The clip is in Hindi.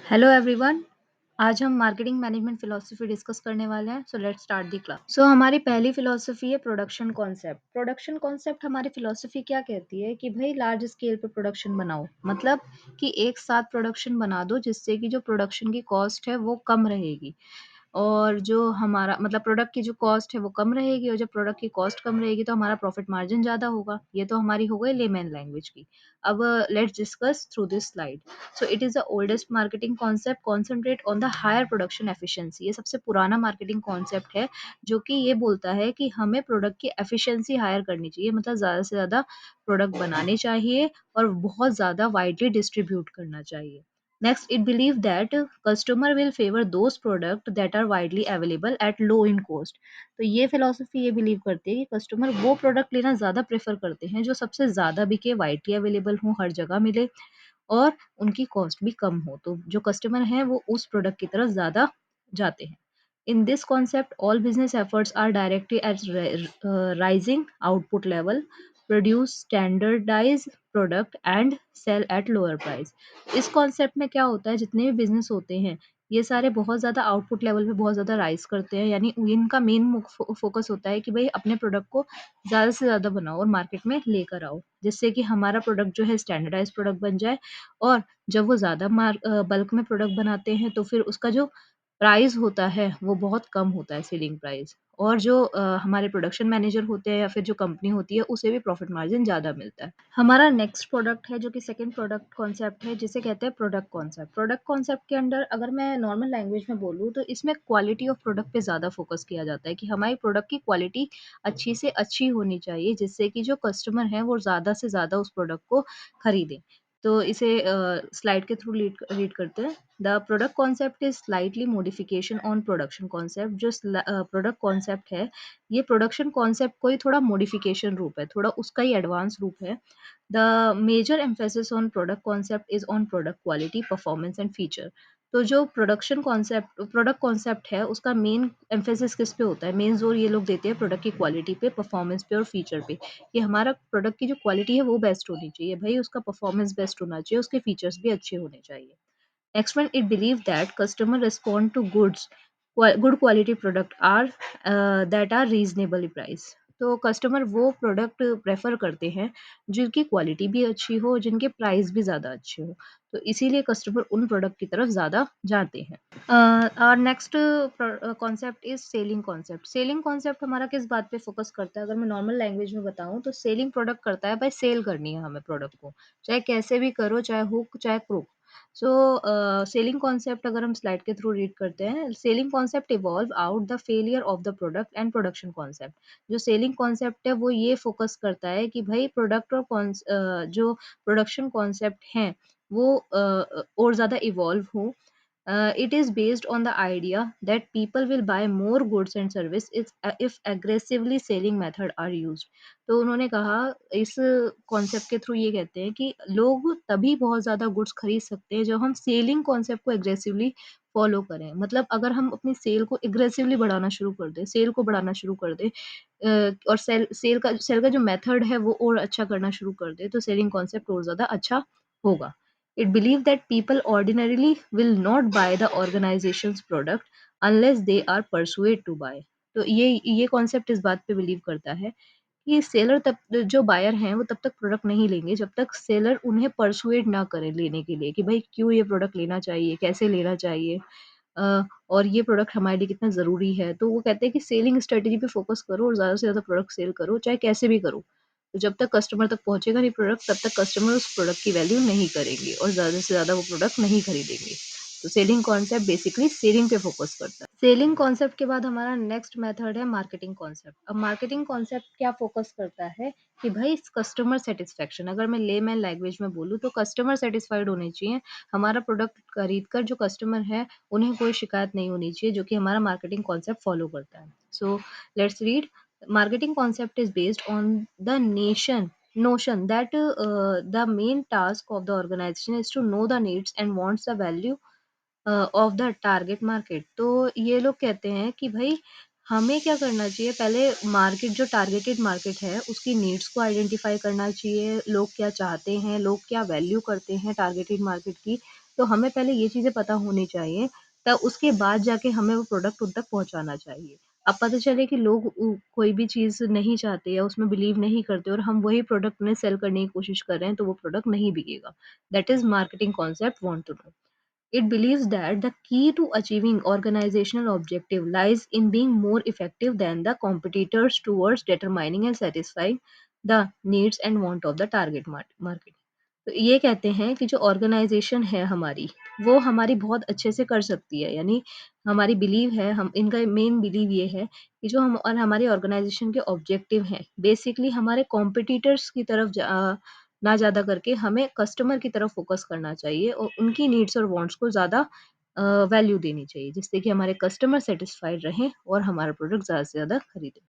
Hello everyone. आज हम मार्केटिंग मैनेजमेंट फिलॉसफी डिस्कस करने वाले हैं। So let's start the class. So हमारी पहली फिलॉसफी है प्रोडक्शन कॉन्सेप्ट। प्रोडक्शन कॉन्सेप्ट हमारी फिलॉसफी क्या कहती है कि भाई लार्ज स्केल पे प्रोडक्शन बनाओ, मतलब कि एक साथ प्रोडक्शन बना दो जिससे कि जो प्रोडक्शन की कॉस्ट है वो कम रहेगी और जो हमारा मतलब प्रोडक्ट की जो कॉस्ट है वो कम रहेगी, और जब प्रोडक्ट की कॉस्ट कम रहेगी तो हमारा प्रॉफिट मार्जिन ज़्यादा होगा। ये तो हमारी हो गई लेमैन लैंग्वेज की। अब let's discuss through this slide. So it is the oldest marketing concept, concentrate on the higher production efficiency. ये सबसे पुराना मार्केटिंग कॉन्सेप्ट है जो कि ये बोलता है कि हमें प्रोडक्ट की एफिशिएंसी हायर करनी चाहिए, मतलब ज़्यादा से ज़्यादा प्रोडक्ट बनाने चाहिए और बहुत ज़्यादा वाइडली डिस्ट्रीब्यूट करना चाहिए। Next, it believes that customer will favor those products that are widely available at low in cost. तो ये फिलॉसफी ये बिलीव करती है कि कस्टमर वो प्रोडक्ट लेना ज़्यादा प्रेफर करते हैं जो सबसे ज़्यादा बिके, वाइडली अवेलेबल हो, हर जगह मिले और उनकी कॉस्ट भी कम हो। तो जो कस्टमर हैं वो उस प्रोडक्ट की तरफ ज़्यादा जाते हैं। In this concept, all business efforts are directed at rising output level, produce standardized product and sell at lower price. इस कॉन्सेप्ट में क्या होता है, जितने भी बिजनेस होते हैं ये सारे बहुत ज़्यादा आउटपुट लेवल पे बहुत ज़्यादा राइज करते हैं, यानी इनका मेन फोकस होता है कि भाई अपने प्रोडक्ट को ज़्यादा से ज़्यादा बनाओ और मार्केट में लेकर आओ जिससे कि हमारा प्रोडक्ट जो है स्टैंडर्डाइज प्रोडक्ट बन जाए। और जब वो ज़्यादा बल्क में प्रोडक्ट बनाते हैं तो फिर उसका जो प्राइस होता है वो बहुत कम होता है, सेलिंग प्राइस। और जो हमारे प्रोडक्शन मैनेजर होते हैं या फिर जो कंपनी होती है उसे भी प्रॉफिट मार्जिन ज़्यादा मिलता है। हमारा नेक्स्ट प्रोडक्ट है जो कि सेकंड प्रोडक्ट कॉन्सेप्ट है जिसे कहते हैं प्रोडक्ट कॉन्सेप्ट। प्रोडक्ट कॉन्सेप्ट के अंडर अगर मैं नॉर्मल लैंग्वेज में बोलूँ तो इसमें क्वालिटी ऑफ प्रोडक्ट पे ज़्यादा फोकस किया जाता है कि हमारी प्रोडक्ट की क्वालिटी अच्छी से अच्छी होनी चाहिए जिससे कि जो कस्टमर हैं वो ज़्यादा से ज़्यादा उस प्रोडक्ट को खरीदें। तो इसे स्लाइड के थ्रू रीड करते हैं। The product concept is slightly modification on production concept. जो प्रोडक्ट कॉन्सेप्ट है ये प्रोडक्शन कॉन्सेप्ट को ही थोड़ा मॉडिफिकेशन रूप है, थोड़ा उसका ही एडवांस रूप है। The major emphasis on product concept is on product quality, performance and feature. तो जो प्रोडक्ट कॉन्सेप्ट है उसका मेन एम्फेसिस किस पे होता है, मेन जोर ये लोग देते हैं प्रोडक्ट की क्वालिटी पे, परफॉर्मेंस पे और फीचर पे कि हमारा प्रोडक्ट की जो क्वालिटी है वो बेस्ट होनी चाहिए, भाई उसका परफॉर्मेंस बेस्ट होना चाहिए, उसके फीचर्स भी अच्छे होने चाहिए। Next one, it believes that customer respond to good quality product are that are reasonably priced. तो कस्टमर वो प्रोडक्ट प्रेफर करते हैं जिनकी क्वालिटी भी अच्छी हो, जिनके प्राइस भी ज़्यादा अच्छे हो। तो इसीलिए कस्टमर उन प्रोडक्ट की तरफ ज़्यादा जाते हैं। और next concept is selling concept. Selling concept हमारा किस बात पे फोकस करता है, अगर मैं नॉर्मल लैंग्वेज में बताऊं तो सेलिंग प्रोडक्ट करता है भाई, सेल करनी है हमें प्रोडक्ट को, चाहे कैसे भी करो, चाहे हुक चाहे क्रुक। सो सेलिंग कॉन्सेप्ट अगर हम स्लाइड के थ्रू रीड करते हैं, selling concept evolve out the failure of the product and production concept. जो सेलिंग कॉन्सेप्ट है वो ये फोकस करता है कि भाई प्रोडक्ट और जो प्रोडक्शन कॉन्सेप्ट हैं वो और ज़्यादा इवॉल्व हो। It is based on the idea that people will buy more goods and service if aggressively selling method are used. तो उन्होंने कहा, इस कॉन्सेप्ट के थ्रू ये कहते हैं कि लोग तभी बहुत ज़्यादा गुड्स खरीद सकते हैं जब हम सेलिंग कॉन्सेप्ट को एग्रेसिवली फॉलो करें। मतलब अगर हम अपनी सेल को एग्रेसिवली बढ़ाना शुरू कर दें, सेल को बढ़ाना शुरू कर दें और सेल का जो मेथड है वो और अच्छा करना शुरू कर दें तो सेलिंग कॉन्सेप्ट और ज़्यादा अच्छा होगा। It believed that people ordinarily will not buy the organization's product unless they are persuaded to buy. तो ये कॉन्सेप्ट इस बात पे बिलीव करता है कि सेलर तब जो बायर हैं वो तब तक प्रोडक्ट नहीं लेंगे जब तक सेलर उन्हें परसुएड ना करे लेने के लिए कि भाई क्यों ये प्रोडक्ट लेना चाहिए, कैसे लेना चाहिए, और ये प्रोडक्ट हमारे लिए कितना ज़रूरी है। तो वो कहते हैं कि सेलिंग स्ट्रेटजी पे फोकस करो और ज़्यादा से ज़्यादा प्रोडक्ट सेल करो, चाहे कैसे भी करो। तो जब तक कस्टमर तक पहुँचेगा नहीं प्रोडक्ट, तब तक कस्टमर उस प्रोडक्ट की वैल्यू नहीं करेंगे और ज़्यादा से ज़्यादा वो प्रोडक्ट नहीं खरीदेंगे। तो सेलिंग कॉन्सेप्ट बेसिकली सेलिंग पे फोकस करता है। सेलिंग कॉन्सेप्ट के बाद हमारा नेक्स्ट मेथड है मार्केटिंग कॉन्सेप्ट। अब मार्केटिंग कॉन्सेप्ट क्या फोकस करता है कि भाई कस्टमर सेटिस्फेक्शन, अगर मैं लेमैन लैंग्वेज में बोलूँ तो कस्टमर सेटिस्फाइड होने चाहिए। हमारा प्रोडक्ट खरीद कर जो कस्टमर है उन्हें कोई शिकायत नहीं होनी चाहिए, जो कि हमारा मार्केटिंग कॉन्सेप्ट फॉलो करता है। So let's read. Marketing concept is based on the notion that the main task of the organization is to know the needs and wants the value of the target market. तो ये लोग कहते हैं कि भाई हमें क्या करना चाहिए, पहले मार्केट जो टारगेटेड मार्केट है उसकी नीड्स को आइडेंटिफाई करना चाहिए, लोग क्या चाहते हैं, लोग क्या वैल्यू करते हैं टारगेटेड मार्केट की, तो हमें पहले ये चीज़ें पता होनी चाहिए, तब उसके बाद जाके हमें वो प्रोडक्ट उन तक पहुँचाना चाहिए। अब पता चले कि लोग कोई भी चीज़ नहीं चाहते या उसमें बिलीव नहीं करते और हम वही प्रोडक्ट उन्हें सेल करने की कोशिश कर रहे हैं, तो वो प्रोडक्ट नहीं बिकेगा। That is marketing concept want to know. It believes that the key to achieving organizational objective lies in being more effective than the competitors towards determining and satisfying the needs and want of the target market. तो ये कहते हैं कि जो ऑर्गेनाइजेशन है हमारी, वो हमारी बहुत अच्छे से कर सकती है। यानी हमारी बिलीव है, हम इनका मेन बिलीव ये है कि जो हम और हमारी ऑर्गेनाइजेशन के ऑब्जेक्टिव हैं, बेसिकली हमारे कॉम्पिटिटर्स की तरफ ना ज़्यादा करके हमें कस्टमर की तरफ फ़ोकस करना चाहिए और उनकी नीड्स और वांट्स को ज़्यादा वैल्यू देनी चाहिए, जिससे कि हमारे कस्टमर सैटिस्फाइड रहें और हमारा प्रोडक्ट ज़्यादा से ज़्यादा खरीदें।